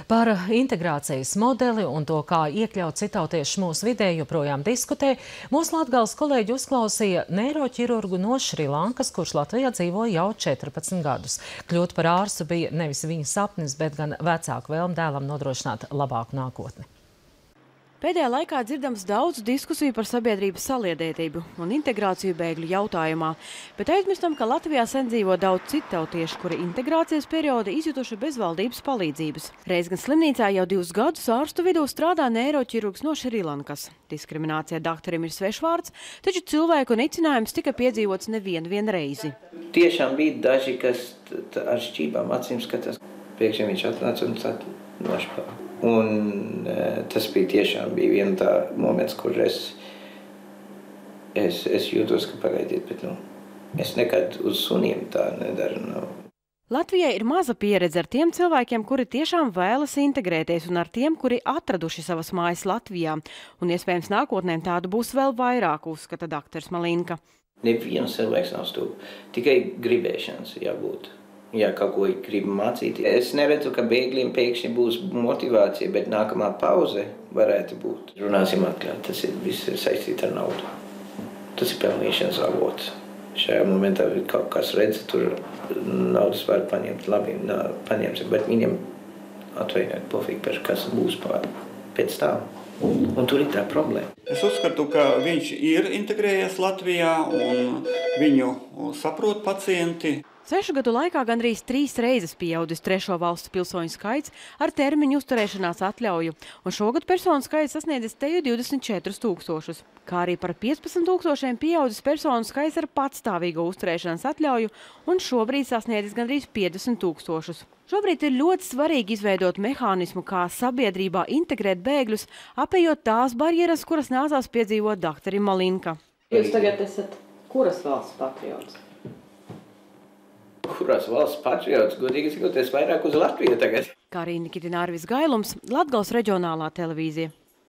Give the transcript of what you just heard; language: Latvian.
Par integrācijas modeli un to, kā iekļaut citautiešus mūsu vidē, joprojām diskutē. Mūsu Latgales kolēģi uzklausīja neiroķirurgu no Šrilankas, kurš Latvijā dzīvo jau 14 gadus. Kļūt par ārstu bija nevis viņa sapnis, bet gan vecāku vēlme dēlam nodrošināt labāku nākotni. Pēdējā laikā dzirdams daudz diskusiju par sabiedrības saliedētību un integrāciju bēgļu jautājumā, bet aizmirstam, ka Latvijā sen dzīvo daudz citautiešu, kuri integrācijas perioda izjutuši bez valdības palīdzības. Reiz gan slimnīcā jau 2 gadus ārstu vidū strādā neiroķirurgs no Šrilankas. Diskriminācija doktorim ir svešvārds, taču cilvēku nicinājums tika piedzīvots nevienu reizi. Tiešām bija daži, kas ar šķībām acīm skatās. Pēkšņi viņš atnāca un tad nošpāra. Un tas tiešām bija viens tā moments, kur es jūtos, ka pagaidiet, bet es nekad uz suniem tā nedaru. Latvijai ir maza pieredze ar tiem cilvēkiem, kuri tiešām vēlas integrēties, un ar tiem, kuri atraduši savas mājas Latvijā. Un iespējams nākotnē tādu būs vēl vairāk, uzskata doktors Malinka. Neviens cilvēks nav stūp, tikai gribēšanas jābūt. Ja kaut ko grib mācīt. Es neredzu, ka bēgļiem pēkšņi būs motivācija, bet nākamā pauze varētu būt. Runāsim atklāt, tas viss ir saistīts ar naudu. Tas ir pelnīšanas avots. Šajā momentā kaut kas redz, tur naudas var paņemt, labi, paņemsim, bet viņiem atvainojiet pofīgi par kas būs pēc tā. Un tur ir tā problēma. Es uzskatu, ka viņš ir integrējies Latvijā un viņu saprot pacienti. 6 gadu laikā gandrīz 3 reizes pieaudzis 3. valstu pilsoņu skaits ar termiņu uzturēšanās atļauju, un šogad personu skaits sasniedzis teju 24 000. Kā arī par 15 000 pieaudzis personu skaits ar patstāvīgo uzturēšanās atļauju, un šobrīd sasniedzis gandrīz 50 000. Šobrīd ir ļoti svarīgi izveidot mehānismu, kā sabiedrībā integrēt bēgļus, apējot tās barjeras, kuras nācās piedzīvot doktorim Malinka. Jūs tagad esat kuras valsts patriots? Kurās valsts patriots, godīgi sakot, es vairāk uz Latviju tagad. Karina Kitināra Gailums, Latgales reģionālā televīzija.